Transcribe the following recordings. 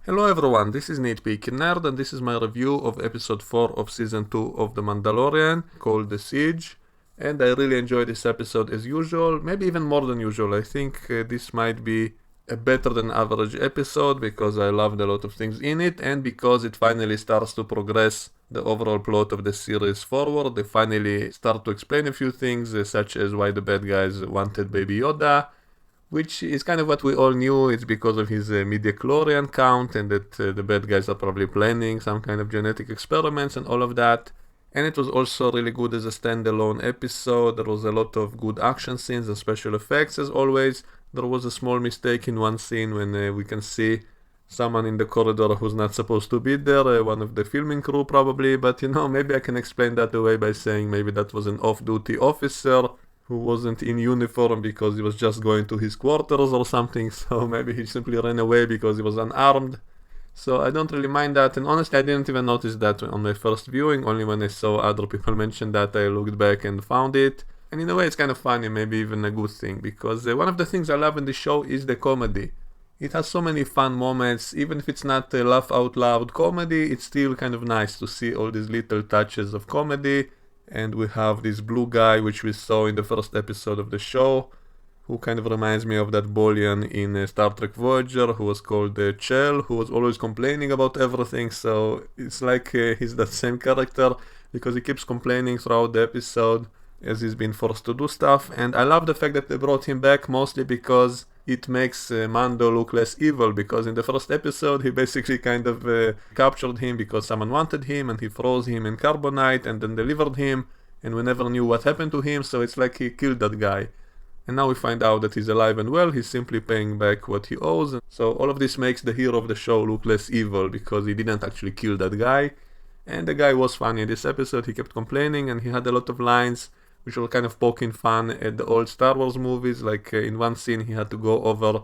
Hello everyone, this is Nitpicking Nerd and this is my review of episode 4 of season 2 of The Mandalorian called The Siege. And I really enjoyed this episode as usual, maybe even more than usual. I think this might be a better than average episode because I loved a lot of things in it and because it finally starts to progress the overall plot of the series forward. They finally start to explain a few things such as why the bad guys wanted Baby Yoda, which is kind of what we all knew. It's because of his midichlorian count and that the bad guys are probably planning some kind of genetic experiments and all of that. And it was also really good as a standalone episode. There was a lot of good action scenes and special effects as always. There was a small mistake in one scene when we can see someone in the corridor who's not supposed to be there, one of the filming crew probably, but maybe I can explain that away by saying maybe that was an off-duty officer who wasn't in uniform because he was just going to his quarters or something, so maybe he simply ran away because he was unarmed. So I don't really mind that, and honestly I didn't even notice that on my first viewing. Only when I saw other people mention that I looked back and found it. And in a way it's kind of funny, maybe even a good thing, because one of the things I love in the show is the comedy. It has so many fun moments. Even if it's not a laugh out loud comedy, it's still kind of nice to see all these little touches of comedy. And we have this blue guy, which we saw in the first episode of the show, who kind of reminds me of that Bolian in Star Trek Voyager, who was called Chell, who was always complaining about everything. So it's like he's that same character, because he keeps complaining throughout the episode as he's been forced to do stuff. And I love the fact that they brought him back, mostly because it makes Mando look less evil, because in the first episode he basically kind of captured him because someone wanted him, and he froze him in carbonite and then delivered him, and we never knew what happened to him, so it's like he killed that guy. And now we find out that he's alive and well. He's simply paying back what he owes. So all of this makes the hero of the show look less evil because he didn't actually kill that guy. And the guy was funny in this episode. He kept complaining and he had a lot of lines which were kind of poking fun at the old Star Wars movies. Like in one scene he had to go over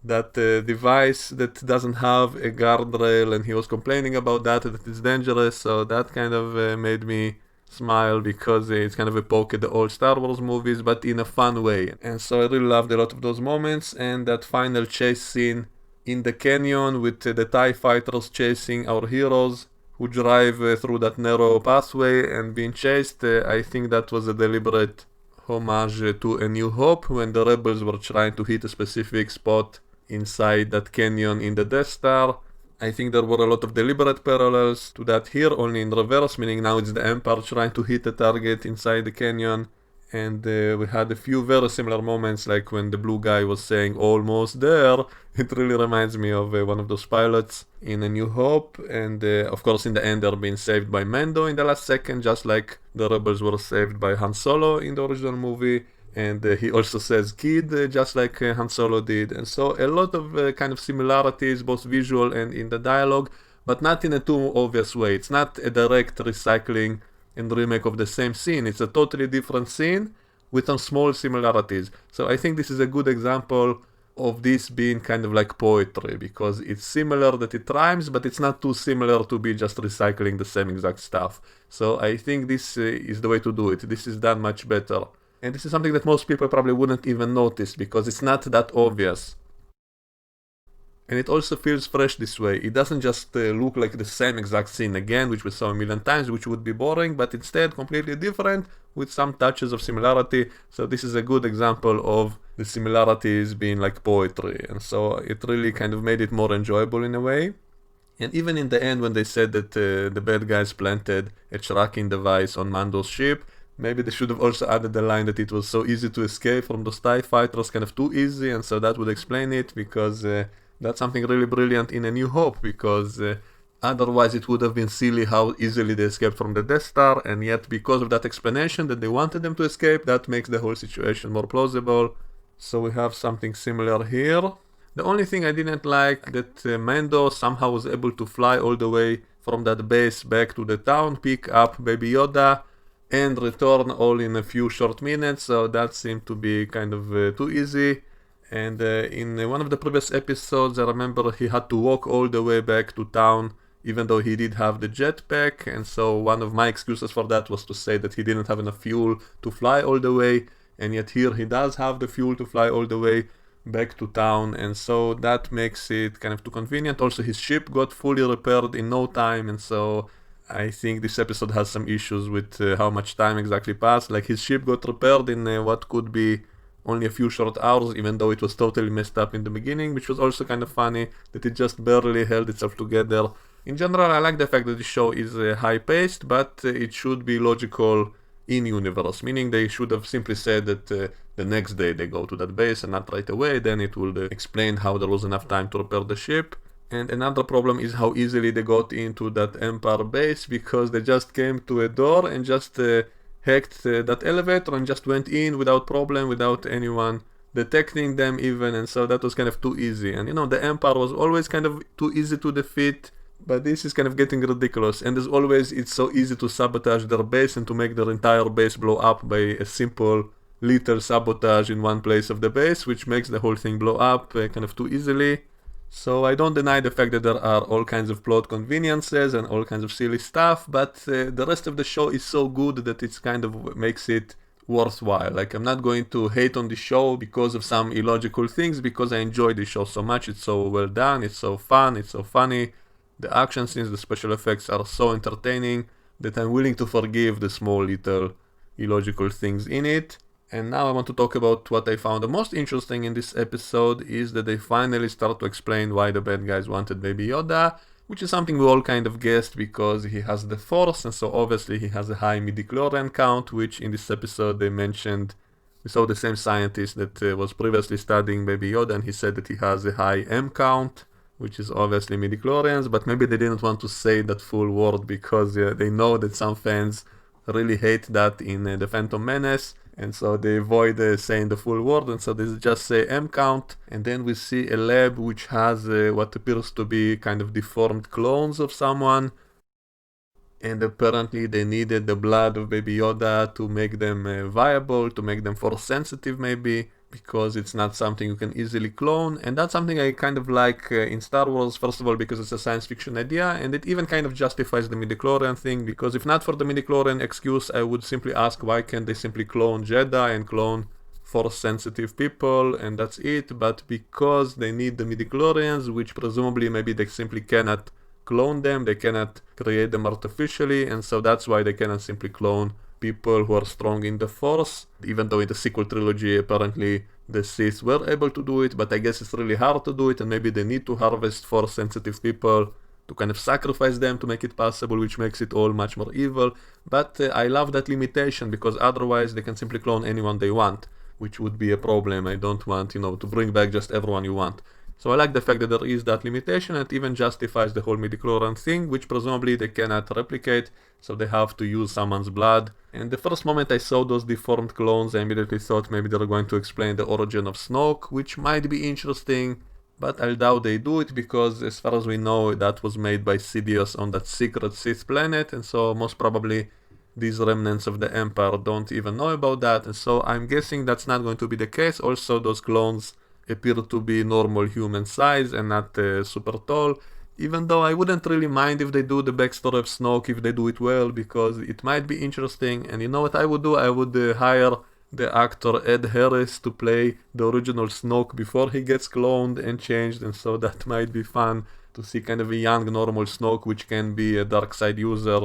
that device that doesn't have a guardrail, and he was complaining about that it's dangerous. So that kind of made me smile, because it's kind of a poke at the old Star Wars movies, but in a fun way. And so I really loved a lot of those moments. And that final chase scene in the canyon with the TIE fighters chasing our heroes who drive through that narrow pathway and being chased, I think that was a deliberate homage to A New Hope, when the rebels were trying to hit a specific spot inside that canyon in the Death Star. I think there were a lot of deliberate parallels to that here, only in reverse, meaning now it's the Empire trying to hit a target inside the canyon. And we had a few very similar moments, like when the blue guy was saying almost there. It really reminds me of one of those pilots in A New Hope. And of course in the end they're being saved by Mando in the last second, just like the rebels were saved by Han Solo in the original movie. And he also says kid, just like Han Solo did. And so a lot of kind of similarities, both visual and in the dialogue, but not in a too obvious way. It's not a direct recycling and remake of the same scene. It's a totally different scene with some small similarities. So I think this is a good example of this being kind of like poetry, because it's similar that it rhymes, but it's not too similar to be just recycling the same exact stuff. So I think this is the way to do it. This is done much better. And this is something that most people probably wouldn't even notice, because it's not that obvious. And it also feels fresh this way. It doesn't just look like the same exact scene again, which we saw a million times, which would be boring, but instead completely different with some touches of similarity. So this is a good example of the similarities being like poetry. And so it really kind of made it more enjoyable in a way. And even in the end, when they said that the bad guys planted a tracking device on Mando's ship, maybe they should have also added the line that it was so easy to escape from those TIE fighters, kind of too easy, and so that would explain it, because that's something really brilliant in A New Hope, because otherwise it would have been silly how easily they escaped from the Death Star, and yet because of that explanation that they wanted them to escape, that makes the whole situation more plausible. So we have something similar here. The only thing I didn't like, that Mando somehow was able to fly all the way from that base back to the town, pick up Baby Yoda, and return all in a few short minutes, so that seemed to be kind of too easy. And in one of the previous episodes, I remember he had to walk all the way back to town, even though he did have the jetpack, and so one of my excuses for that was to say that he didn't have enough fuel to fly all the way, and yet here he does have the fuel to fly all the way, back to town, and so that makes it kind of too convenient. Also, his ship got fully repaired in no time, and so I think this episode has some issues with how much time exactly passed. Like, his ship got repaired in what could be only a few short hours, even though it was totally messed up in the beginning, which was also kind of funny that it just barely held itself together. In general, I like the fact that the show is high-paced, but it should be logical in-universe, meaning they should have simply said that the next day they go to that base and not right away, then it will explain how there was enough time to repair the ship. And another problem is how easily they got into that Empire base, because they just came to a door and just hacked that elevator and just went in without problem, without anyone detecting them even, and so that was kind of too easy. And the Empire was always kind of too easy to defeat, but this is kind of getting ridiculous. And as always, it's so easy to sabotage their base and to make their entire base blow up by a simple little sabotage in one place of the base, which makes the whole thing blow up kind of too easily. So I don't deny the fact that there are all kinds of plot conveniences and all kinds of silly stuff, but the rest of the show is so good that it's kind of makes it worthwhile. Like, I'm not going to hate on the show because of some illogical things, because I enjoy the show so much. It's so well done, it's so fun, it's so funny. The action scenes, the special effects are so entertaining that I'm willing to forgive the small little illogical things in it. And now I want to talk about what I found the most interesting in this episode is that they finally start to explain why the bad guys wanted Baby Yoda, which is something we all kind of guessed because he has the Force, and so obviously he has a high midichlorian count, which in this episode they mentioned. We saw the same scientist that was previously studying Baby Yoda, and he said that he has a high M count, which is obviously midichlorians, but maybe they didn't want to say that full word because they know that some fans really hate that in The Phantom Menace, and so they avoid saying the full word, and so they just say M count. And then we see a lab which has what appears to be kind of deformed clones of someone, and apparently they needed the blood of Baby Yoda to make them viable, to make them Force sensitive maybe, because it's not something you can easily clone. And that's something I kind of like in Star Wars, first of all because it's a science fiction idea, and it even kind of justifies the midichlorian thing, because if not for the midichlorian excuse, I would simply ask why can't they simply clone Jedi and clone Force sensitive people, and that's it. But because they need the midichlorians, which presumably maybe they simply cannot clone them, they cannot create them artificially, and so that's why they cannot simply clone people who are strong in the Force, even though in the sequel trilogy apparently the Sith were able to do it, but I guess it's really hard to do it, and maybe they need to harvest Force sensitive people to kind of sacrifice them to make it possible, which makes it all much more evil. But I love that limitation, because otherwise they can simply clone anyone they want, which would be a problem. I don't want, to bring back just everyone you want. So I like the fact that there is that limitation, and it even justifies the whole midichlorian thing, which presumably they cannot replicate, so they have to use someone's blood. And the first moment I saw those deformed clones, I immediately thought maybe they're going to explain the origin of Snoke, which might be interesting, but I doubt they do it, because as far as we know, that was made by Sidious on that secret Sith planet, and so most probably these remnants of the Empire don't even know about that, and so I'm guessing that's not going to be the case. Also, those clones appear to be normal human size and not super tall, even though I wouldn't really mind if they do the backstory of Snoke, if they do it well, because it might be interesting. And you know what I would do? I would hire the actor Ed Harris to play the original Snoke before he gets cloned and changed, and so that might be fun to see kind of a young normal Snoke, which can be a dark side user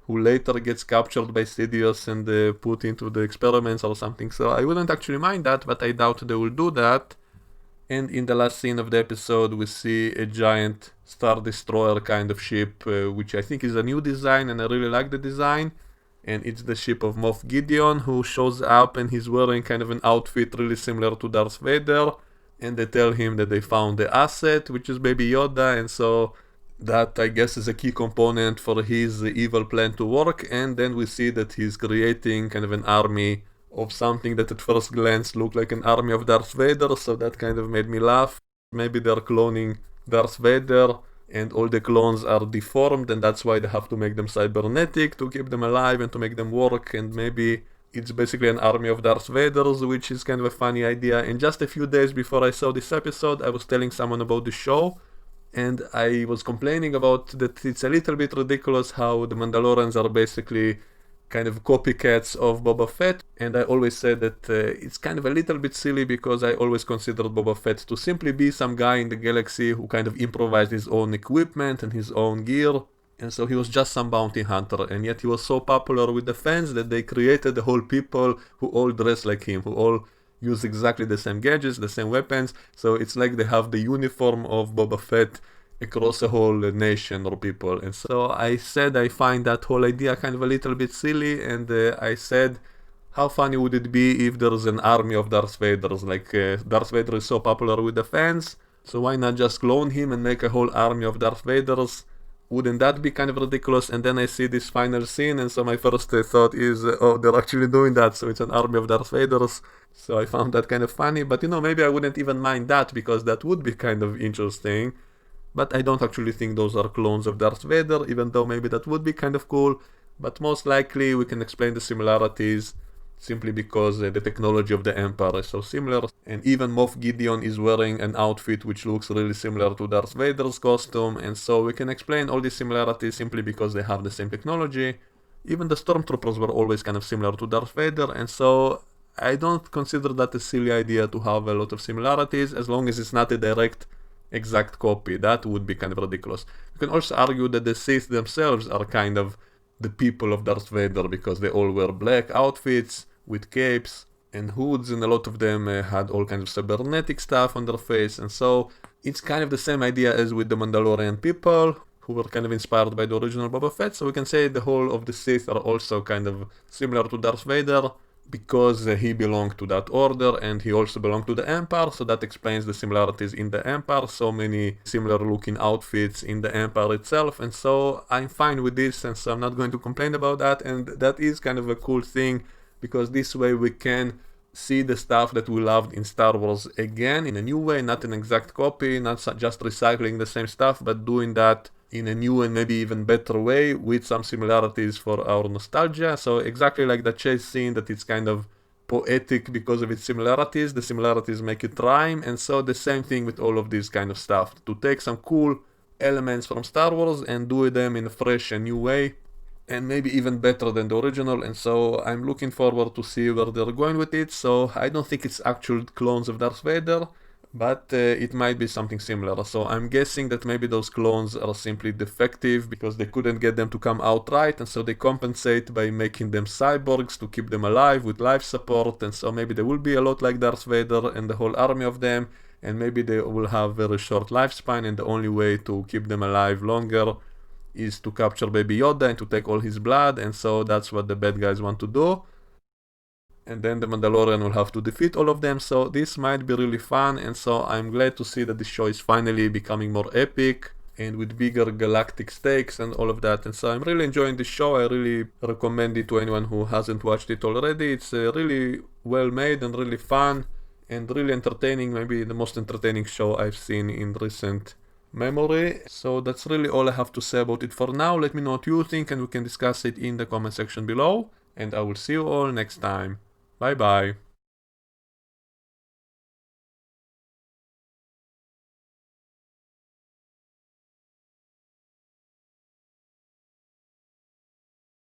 who later gets captured by Sidious and put into the experiments or something. So I wouldn't actually mind that, but I doubt they will do that. And in the last scene of the episode, we see a giant Star Destroyer kind of ship, which I think is a new design, and I really like the design. And it's the ship of Moff Gideon, who shows up, and he's wearing kind of an outfit really similar to Darth Vader. And they tell him that they found the asset, which is Baby Yoda, and so that, I guess, is a key component for his evil plan to work. And then we see that he's creating kind of an army of something that at first glance looked like an army of Darth Vader, so that kind of made me laugh. Maybe they're cloning Darth Vader, and all the clones are deformed, and that's why they have to make them cybernetic to keep them alive and to make them work, and maybe it's basically an army of Darth Vaders, which is kind of a funny idea. And just a few days before I saw this episode, I was telling someone about the show, and I was complaining about that it's a little bit ridiculous how the Mandalorians are basically kind of copycats of Boba Fett, and I always said that it's kind of a little bit silly because I always considered Boba Fett to simply be some guy in the galaxy who kind of improvised his own equipment and his own gear, and so he was just some bounty hunter, and yet he was so popular with the fans that they created the whole people who all dress like him, who all use exactly the same gadgets, the same weapons, so it's like they have the uniform of Boba Fett across a whole nation or people. And so I said I find that whole idea kind of a little bit silly, and I said, how funny would it be if there's an army of Darth Vaders? Like, Darth Vader is so popular with the fans, so why not just clone him and make a whole army of Darth Vaders? Wouldn't that be kind of ridiculous? And then I see this final scene, and so my first thought is, oh, they're actually doing that, so it's an army of Darth Vaders. So I found that kind of funny, but maybe I wouldn't even mind that, because that would be kind of interesting. But I don't actually think those are clones of Darth Vader, even though maybe that would be kind of cool. But most likely we can explain the similarities simply because the technology of the Empire is so similar. And even Moff Gideon is wearing an outfit which looks really similar to Darth Vader's costume. And so we can explain all these similarities simply because they have the same technology. Even the Stormtroopers were always kind of similar to Darth Vader. And so I don't consider that a silly idea to have a lot of similarities, as long as it's not a direct exact copy. That would be kind of ridiculous. You can also argue that the Sith themselves are kind of the people of Darth Vader, because they all wear black outfits with capes and hoods, and a lot of them had all kinds of cybernetic stuff on their face, and so it's kind of the same idea as with the Mandalorian people, who were kind of inspired by the original Boba Fett. So we can say the whole of the Sith are also kind of similar to Darth Vader, because he belonged to that order and he also belonged to the Empire, so that explains the similarities in the Empire, so many similar looking outfits in the Empire itself, and so I'm fine with this, and so I'm not going to complain about that, and that is kind of a cool thing, because this way we can see the stuff that we loved in Star Wars again in a new way, not an exact copy, not just recycling the same stuff, but doing that in a new and maybe even better way with some similarities for our nostalgia. So exactly like the chase scene, that it's kind of poetic because of its similarities, the similarities make it rhyme, and so the same thing with all of this kind of stuff, to take some cool elements from Star Wars and do them in a fresh and new way, and maybe even better than the original. And so I'm looking forward to see where they're going with it. So I don't think it's actual clones of Darth Vader, but it might be something similar. So I'm guessing that maybe those clones are simply defective because they couldn't get them to come out right, and so they compensate by making them cyborgs to keep them alive with life support, and so maybe they will be a lot like Darth Vader and the whole army of them, and maybe they will have very short lifespan, and the only way to keep them alive longer is to capture Baby Yoda and to take all his blood, and so that's what the bad guys want to do. And then the Mandalorian will have to defeat all of them, so this might be really fun, and so I'm glad to see that the show is finally becoming more epic and with bigger galactic stakes and all of that, and so I'm really enjoying this show. I really recommend it to anyone who hasn't watched it already. It's really well made and really fun and really entertaining, maybe the most entertaining show I've seen in recent memory. So that's really all I have to say about it for now. Let me know what you think and we can discuss it in the comment section below, and I will see you all next time. Bye bye.